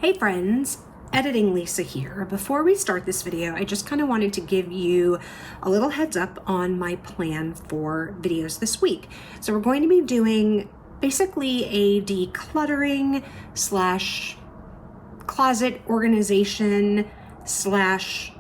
Hey friends, Editing Lisa here. Before we start this video, I just kind of wanted to give you a little heads up on my plan for videos this week. So we're going to be doing basically a decluttering slash closet organization slash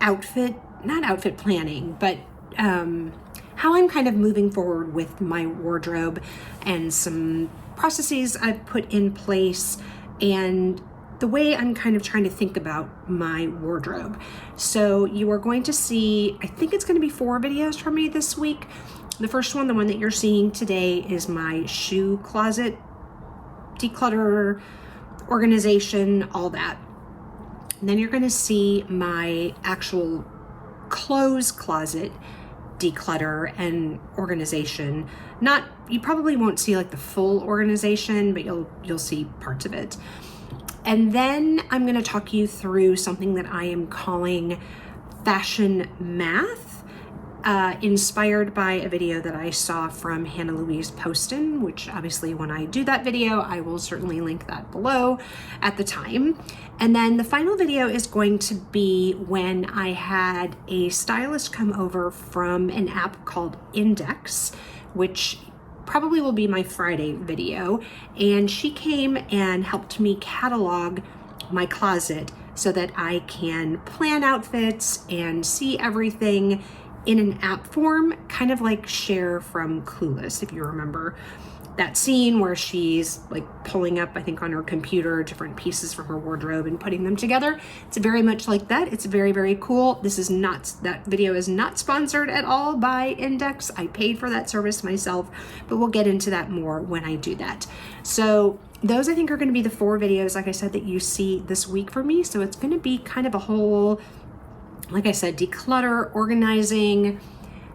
outfit, not outfit planning, but how I'm kind of moving forward with my wardrobe and some processes I've put in place and the way I'm kind of trying to think about my wardrobe. So you are going to see, I think it's going to be 4 videos from me this week. The first one, the one that you're seeing today, is my shoe closet declutter, organization, all that. And then you're going to see my actual clothes closet declutter and organization. You probably won't see like the full organization, but you'll see parts of it. And then I'm going to talk you through something that I am calling fashion math, inspired by a video that I saw from Hannah Louise Poston, which obviously when I do that video, I will certainly link that below at the time. And then the final video is going to be when I had a stylist come over from an app called Index, which probably will be my Friday video. And she came and helped me catalog my closet so that I can plan outfits and see everything in an app form, kind of like Cher from Clueless, if you remember that scene where she's like pulling up, I think on her computer, different pieces from her wardrobe and putting them together. It's very much like that. It's very, very cool. That video is not sponsored at all by Index. I paid for that service myself, but we'll get into that more when I do that. So those I think are going to be the 4 videos, like I said, that you see this week for me. So it's going to be kind of a whole, like I said, declutter, organizing,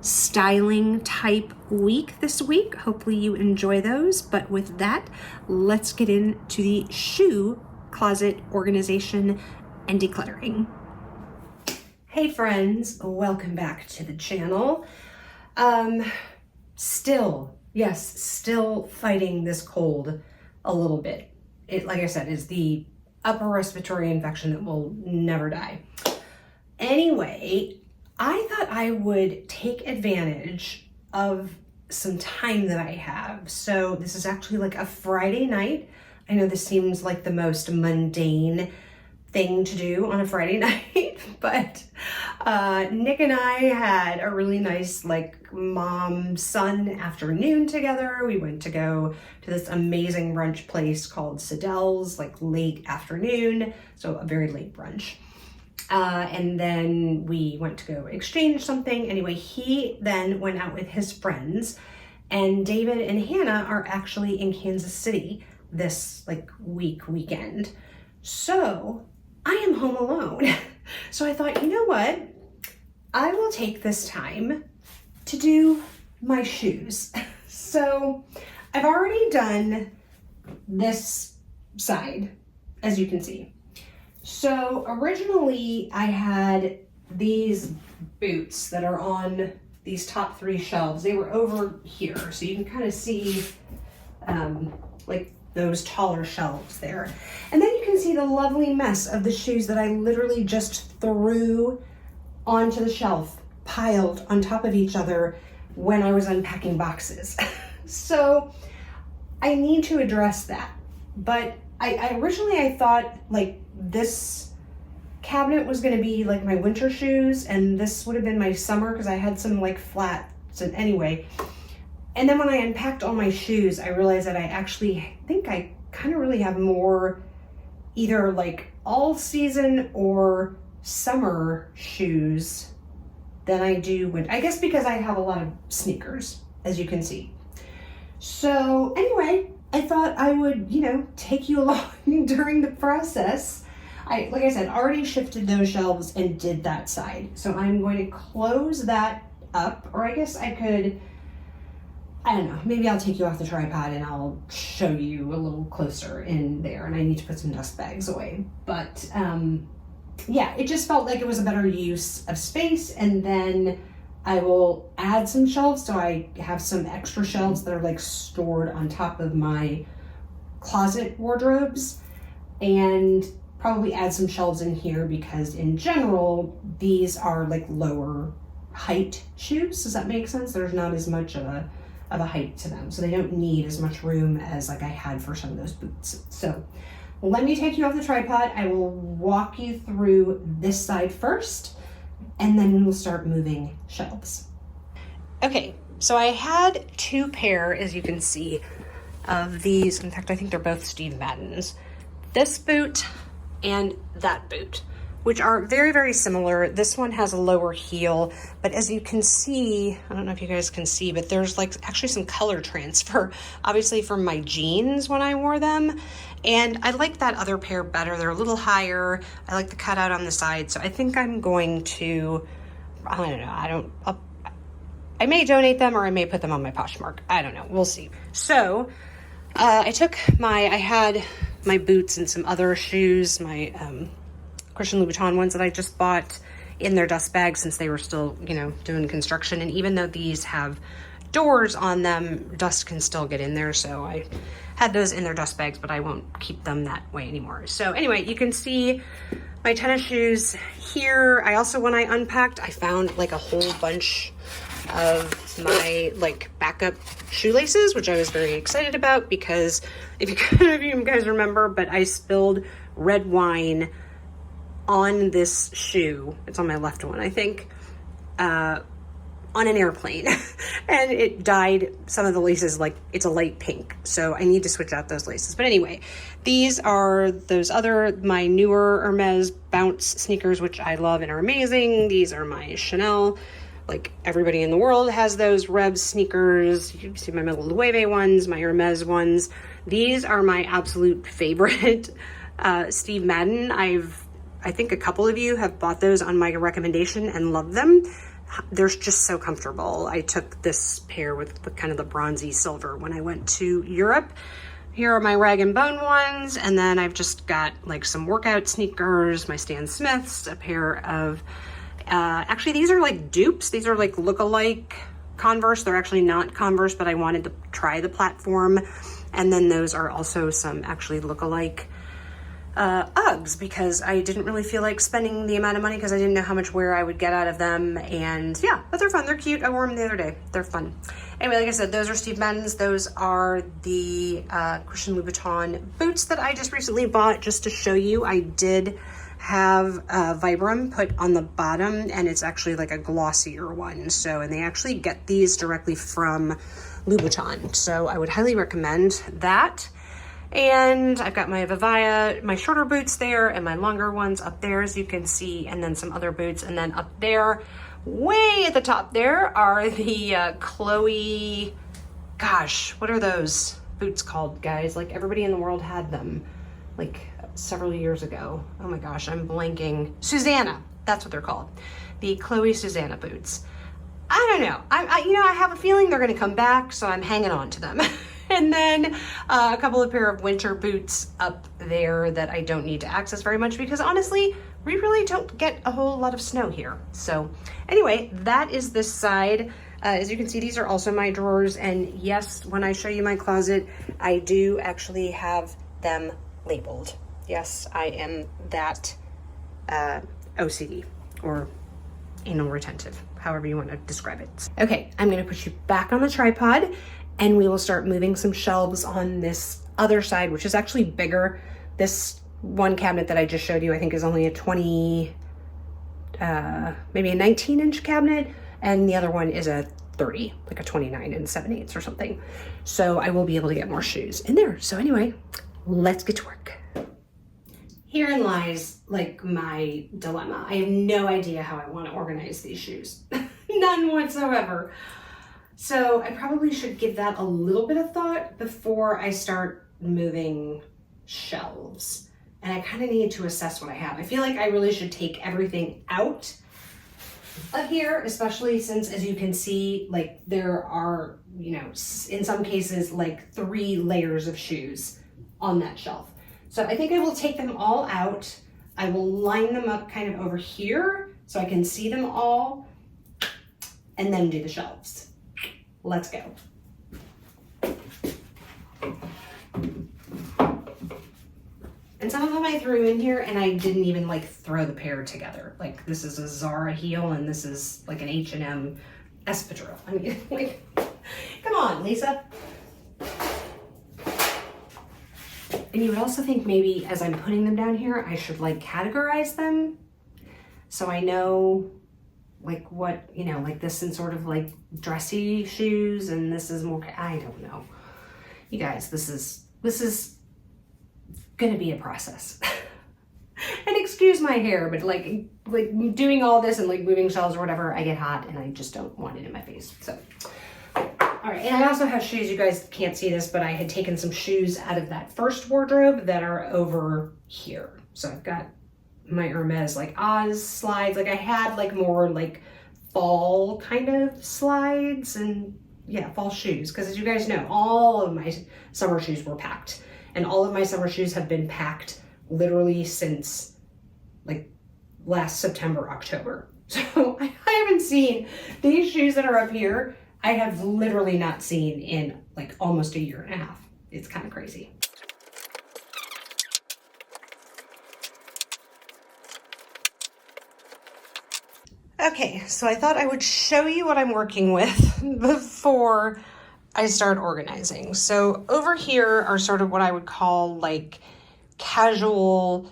styling type week this week. Hopefully you enjoy those. But with that, let's get into the shoe closet organization and decluttering. Hey friends, welcome back to the channel. Still fighting this cold a little bit. It, like I said, is the upper respiratory infection that will never die. Anyway, I thought I would take advantage of some time that I have. So this is actually like a Friday night. I know this seems like the most mundane thing to do on a Friday night, but Nick and I had a really nice like mom-son afternoon together. We went to go to this amazing brunch place called Idyl's, like late afternoon, so a very late brunch. And then we went to go exchange something. Anyway, he then went out with his friends, and David and Hannah are actually in Kansas City this like weekend. So I am home alone. So I thought, you know what? I will take this time to do my shoes. So I've already done this side, as you can see. So originally I had these boots that are on these top 3 shelves. They were over here, so you can kind of see like those taller shelves there. And then you can see the lovely mess of the shoes that I literally just threw onto the shelf, piled on top of each other when I was unpacking boxes. So I need to address that. But I originally thought like this cabinet was going to be like my winter shoes, and this would have been my summer because I had some like flats. And anyway, and then when I unpacked all my shoes, I realized that I think I kind of really have more either like all season or summer shoes than I do winter. I guess because I have a lot of sneakers, as you can see. So anyway, I thought I would, take you along during the process. Like I said, already shifted those shelves and did that side. So I'm going to close that up, or I guess I could, I don't know, maybe I'll take you off the tripod and I'll show you a little closer in there. And I need to put some dust bags away. But yeah, it just felt like it was a better use of space. And then I will add some shelves, so I have some extra shelves that are like stored on top of my closet wardrobes. and probably add some shelves in here because in general, these are like lower height shoes. Does that make sense? There's not as much of a height to them. So they don't need as much room as like I had for some of those boots. So let me take you off the tripod. I will walk you through this side first, and then we'll start moving shelves. Okay, so I had two pair, as you can see, of these. In fact, I think they're both Steve Maddens. This boot and that boot, which are very, very similar. This one has a lower heel, but as you can see, I don't know if you guys can see, but there's like actually some color transfer, obviously from my jeans when I wore them. And I like that other pair better. They're a little higher. I like the cutout on the side. So I think I'm going to, I don't know, I may donate them or I may put them on my Poshmark. I don't know, we'll see. So I had my boots and some other shoes, my Christian Louboutin ones that I just bought in their dust bag since they were still, you know, doing construction. And even though these have doors on them, dust can still get in there. So I had those in their dust bags, but I won't keep them that way anymore. So anyway, you can see my tennis shoes here. I also, when I unpacked, I found like a whole bunch of my like backup shoelaces, which I was very excited about because if you guys remember, but I spilled red wine on this shoe. It's on my left one, I think, on an airplane and it dyed some of the laces, like it's a light pink. So I need to switch out those laces. But anyway, these are my newer Hermes Bounce sneakers, which I love and are amazing. These are my Chanel. Like everybody in the world has those Rebs sneakers. You can see my Metal Nueve ones, my Hermes ones. These are my absolute favorite Steve Madden. I think a couple of you have bought those on my recommendation and love them. They're just so comfortable. I took this pair with kind of the bronzy silver when I went to Europe. Here are my Rag & Bone ones, and then I've just got like some workout sneakers, my Stan Smiths, a pair of, actually these are like dupes. These are like look-alike Converse. They're actually not Converse, but I wanted to try the platform. And then those are also some actually look-alike Uggs, because I didn't really feel like spending the amount of money because I didn't know how much wear I would get out of them. And yeah, but they're fun. They're cute. I wore them the other day. They're fun. Anyway, like I said, those are Steve Maddens. Those are the Christian Louboutin boots that I just recently bought. Just to show you, I did have Vibram put on the bottom, and it's actually like a glossier one. So, and they actually get these directly from Louboutin. So I would highly recommend that. And I've got my Vivaya, my shorter boots there, and my longer ones up there, as you can see, and then some other boots. And then up there, way at the top there, are the Chloe, gosh, what are those boots called, guys? Like everybody in the world had them like several years ago. Oh my gosh, I'm blanking. Susanna, that's what they're called. The Chloe Susanna boots. I don't know. I have a feeling they're gonna come back, so I'm hanging on to them. And then a couple of pair of winter boots up there that I don't need to access very much because honestly, we really don't get a whole lot of snow here. So anyway, that is this side. As you can see, these are also my drawers. And yes, when I show you my closet, I do actually have them labeled. Yes, I am that OCD or anal retentive, however you want to describe it. Okay, I'm gonna put you back on the tripod and we will start moving some shelves on this other side, which is actually bigger. This one cabinet that I just showed you, I think is only a 20, maybe a 19-inch cabinet, and the other one is a 30, like a 29 and 7/8 or something. So I will be able to get more shoes in there. So anyway, let's get to work. Herein lies like my dilemma. I have no idea how I want to organize these shoes. None whatsoever. So I probably should give that a little bit of thought before I start moving shelves. And I kind of need to assess what I have. I feel like I really should take everything out of here, especially since, as you can see, like there are, you know, in some cases, like 3 layers of shoes on that shelf. So I think I will take them all out. I will line them up kind of over here so I can see them all and then do the shelves. Let's go. And some of them I threw in here and I didn't even like throw the pair together. Like this is a Zara heel and this is like an H&M espadrille. I mean, like, come on, Lisa. And you would also think maybe as I'm putting them down here, I should like categorize them. So I know like what, you know, like this is sort of like dressy shoes and this is more, I don't know. You guys, this is gonna be a process. And excuse my hair, but like doing all this and like moving shelves or whatever, I get hot and I just don't want it in my face. So, all right. And I also have shoes. You guys can't see this, but I had taken some shoes out of that first wardrobe that are over here. So I've got my Hermes like Oz slides. Like I had like more like fall kind of slides and yeah, fall shoes. Because as you guys know, all of my summer shoes were packed. And all of my summer shoes have been packed literally since like last September, October. So I haven't seen these shoes that are up here. I have literally not seen in like almost a year and a half. It's kind of crazy. Okay, so I thought I would show you what I'm working with before I start organizing. So over here are sort of what I would call like casual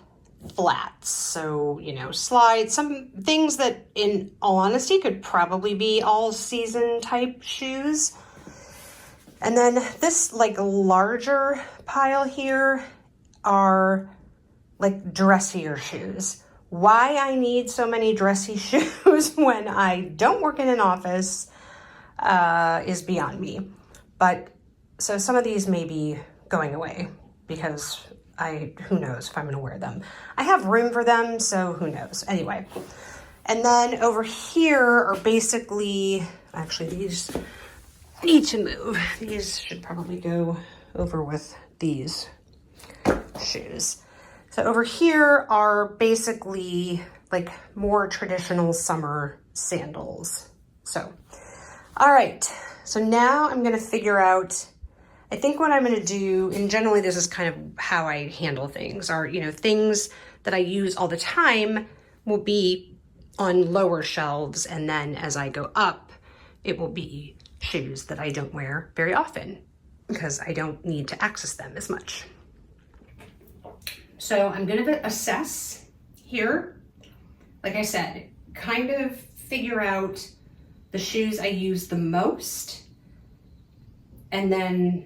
flats. So, you know, slides, some things that in all honesty could probably be all season type shoes. And then this like larger pile here are like dressier shoes. Why I need so many dressy shoes when I don't work in an office is beyond me. But so some of these may be going away because who knows if I'm gonna wear them. I have room for them, so who knows. Anyway, and then over here are basically, actually these need to move. These should probably go over with these shoes. So over here are basically like more traditional summer sandals. So, all right. So now I'm gonna figure out, I think what I'm gonna do, and generally this is kind of how I handle things, are, you know, things that I use all the time will be on lower shelves, and then as I go up, it will be shoes that I don't wear very often because I don't need to access them as much. So I'm gonna assess here, like I said, kind of figure out the shoes I use the most, and then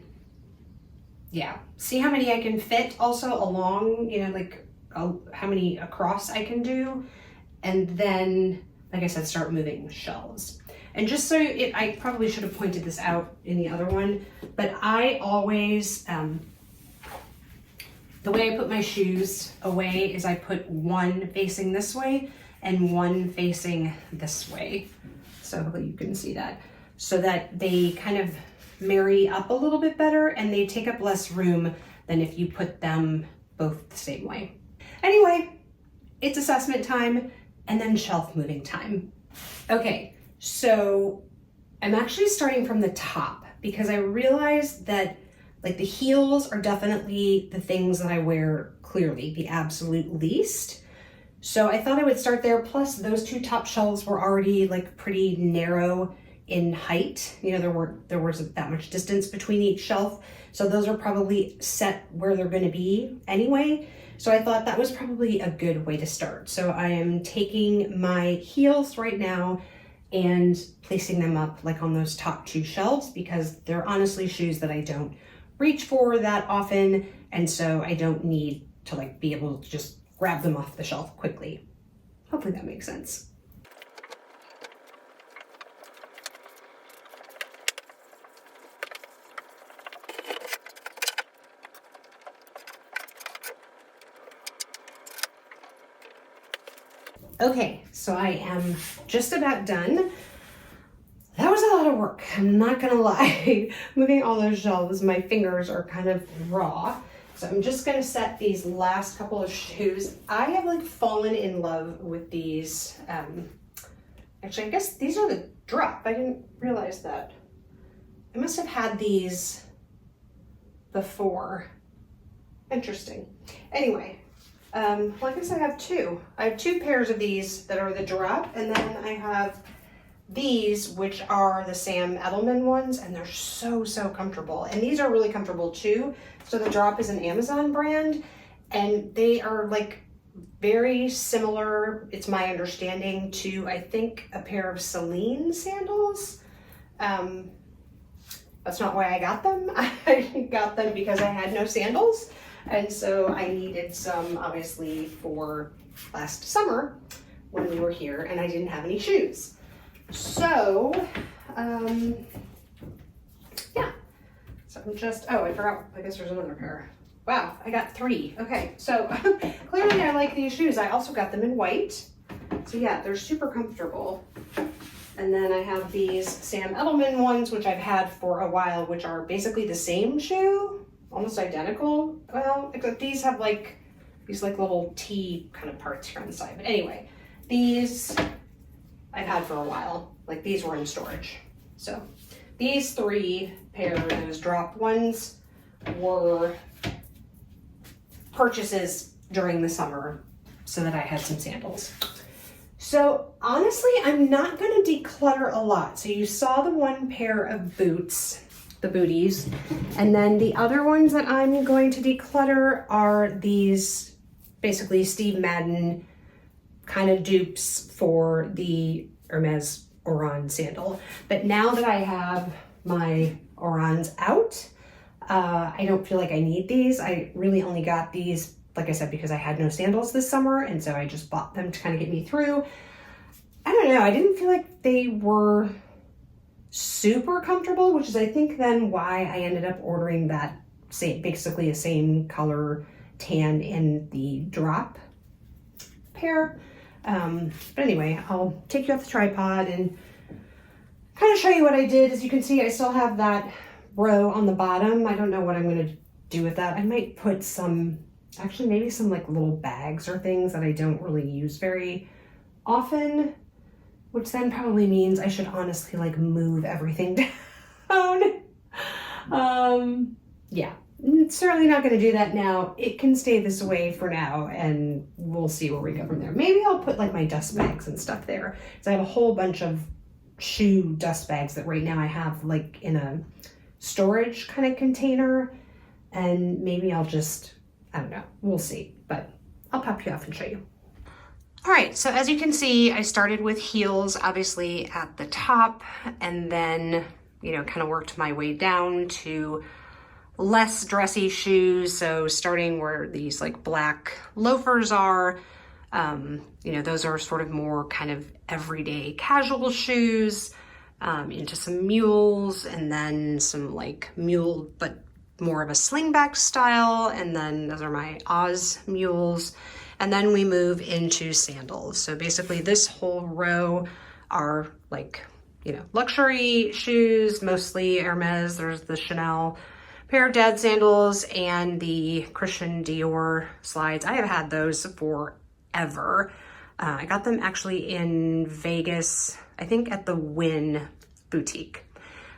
yeah, see how many I can fit also along, you know, like how many across I can do. And then, like I said, start moving shelves. And just so I probably should have pointed this out in the other one, but I always, the way I put my shoes away is I put one facing this way and one facing this way. So hopefully you can see that. So that they kind of marry up a little bit better and they take up less room than if you put them both the same way. Anyway, it's assessment time and then shelf moving time. Okay, so I'm actually starting from the top because I realized that like the heels are definitely the things that I wear clearly the absolute least. So I thought I would start there. Plus those two top shelves were already like pretty narrow in height. You know, there wasn't that much distance between each shelf. So those are probably set where they're gonna be anyway. So I thought that was probably a good way to start. So I am taking my heels right now and placing them up like on those top two shelves because they're honestly shoes that I don't reach for that often. And so I don't need to like be able to just grab them off the shelf quickly. Hopefully that makes sense. Okay, so I am just about done. That was a lot of work, I'm not gonna lie. Moving all those shelves, my fingers are kind of raw. So I'm just gonna set these last couple of shoes. I have like fallen in love with these. Actually, I guess these are the drop. I didn't realize that. I must have had these before. Interesting. Anyway, well, I guess I have two. I have two pairs of these that are the drop, and then I have these, which are the Sam Edelman ones, and they're so, so comfortable. And these are really comfortable too. So the drop is an Amazon brand, and they are like very similar, it's my understanding, to I think a pair of Celine sandals. That's not why I got them. I got them because I had no sandals. And so I needed some, obviously, for last summer when we were here, and I didn't have any shoes. So, yeah. So I'm just, oh, I forgot, I guess there's another pair. Wow, I got three. Okay, so clearly I like these shoes. I also got them in white. So yeah, they're super comfortable. And then I have these Sam Edelman ones, which I've had for a while, which are basically the same shoe, almost identical. Well, except these have like, these like little T kind of parts here on the side. But anyway, these I've had for a while. Like these were in storage. So these three pairs, those drop ones, were purchases during the summer so that I had some sandals. So honestly, I'm not going to declutter a lot. So you saw the one pair of boots, the booties, and then the other ones that I'm going to declutter are these basically Steve Madden kind of dupes for the Hermes Oran sandal. But now that I have my Orans out, I don't feel like I need these. I really only got these, like I said, because I had no sandals this summer, and so I just bought them to kind of get me through. I don't know, I didn't feel like they were super comfortable, which is I think then why I ended up ordering that basically a same color tan in the drop pair. But anyway, I'll take you off the tripod and kind of show you what I did. As you can see, I still have that row on the bottom. I don't know what I'm going to do with that. I might put some, actually maybe some like little bags or things that I don't really use very often, which then probably means I should honestly like move everything down. Yeah, certainly not going to do that now. It can stay this way for now, and we'll see where we go from there. Maybe I'll put like my dust bags and stuff there, because I have a whole bunch of shoe dust bags that right now I have like in a storage kind of container, and maybe I'll just, I don't know, we'll see, but I'll pop you off and show you. All right, so as you can see, I started with heels, obviously at the top, and then, you know, kind of worked my way down to less dressy shoes. So starting where these like black loafers are, you know, those are sort of more kind of everyday casual shoes, into some mules, and then some like mule, but more of a slingback style. And then those are my Oz mules. And then we move into sandals. So basically this whole row are like, you know, luxury shoes, mostly Hermes. There's the Chanel pair of dad sandals and the Christian Dior slides. I have had those forever. I got them actually in Vegas, I think at the Wynn boutique.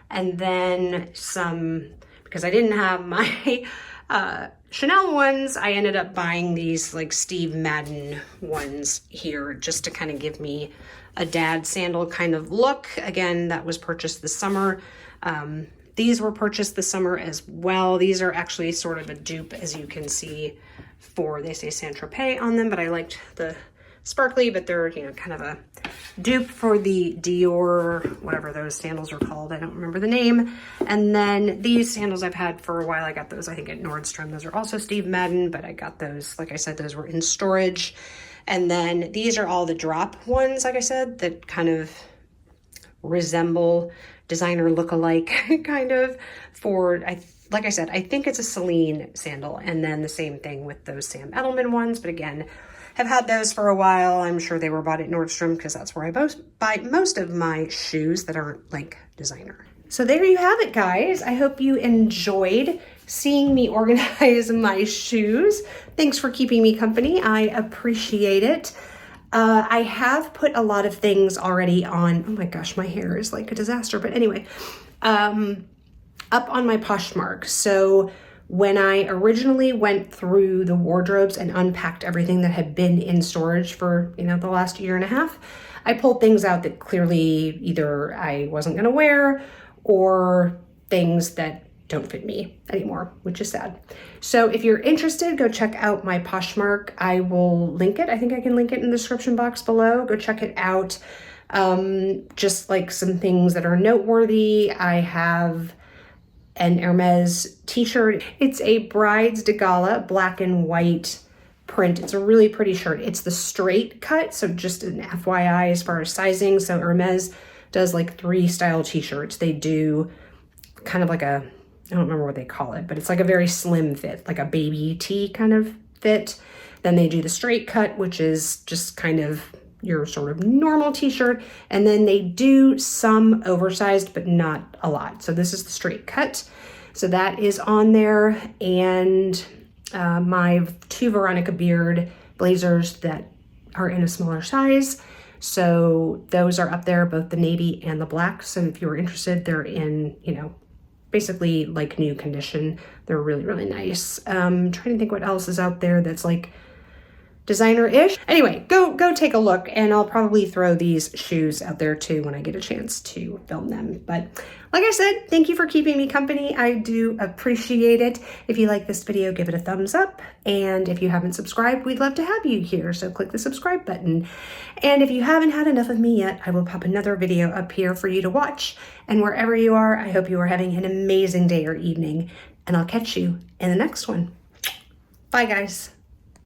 And then some, because I didn't have my Chanel ones, I ended up buying these like Steve Madden ones here just to kind of give me a dad sandal kind of look. Again, that was purchased this summer. These were purchased this summer as well. These are actually sort of a dupe, as you can see, for, they say Saint-Tropez on them, but I liked the sparkly, but they're, you know, kind of a dupe for the Dior, whatever those sandals are called. I don't remember the name. And then these sandals I've had for a while. I got those, I think, at Nordstrom. Those are also Steve Madden, but I got those, like I said, those were in storage. And then these are all the drop ones, like I said, that kind of resemble designer look-alike kind of for, like I said, I think it's a Celine sandal. And then the same thing with those Sam Edelman ones. But again, have had those for a while. I'm sure they were bought at Nordstrom because that's where I buy most of my shoes that aren't like designer. So there you have it, guys. I hope you enjoyed seeing me organize my shoes. Thanks for keeping me company. I appreciate it. I have put a lot of things already on, oh my gosh, my hair is like a disaster. But anyway, up on my Poshmark. So When I originally went through the wardrobes and unpacked everything that had been in storage for, the last year and a half, I pulled things out that clearly either I wasn't gonna wear or things that don't fit me anymore, which is sad. So if you're interested, go check out my Poshmark. I will link it. I think I can link it in the description box below. Go check it out. Just like some things that are noteworthy. I have an Hermes t-shirt. It's a Brides de Gala black and white print. It's a really pretty shirt. It's the straight cut, so just an FYI as far as sizing. So Hermes does like 3 style t-shirts. They do kind of like a, I don't remember what they call it, but it's like a very slim fit, like a baby tee kind of fit. Then they do the straight cut, which is just kind of your sort of normal t-shirt. And then they do some oversized, but not a lot. So this is the straight cut. So that is on there. And my 2 Veronica Beard blazers that are in a smaller size. So those are up there, both the navy and the black. So if you were interested, they're in, basically like new condition. They're really, really nice. Trying to think what else is out there that's like designer-ish. Anyway, go take a look, and I'll probably throw these shoes out there too when I get a chance to film them. But like I said, thank you for keeping me company. I do appreciate it. If you like this video, give it a thumbs up. And if you haven't subscribed, we'd love to have you here. So click the subscribe button. And if you haven't had enough of me yet, I will pop another video up here for you to watch. And wherever you are, I hope you are having an amazing day or evening. And I'll catch you in the next one. Bye, guys.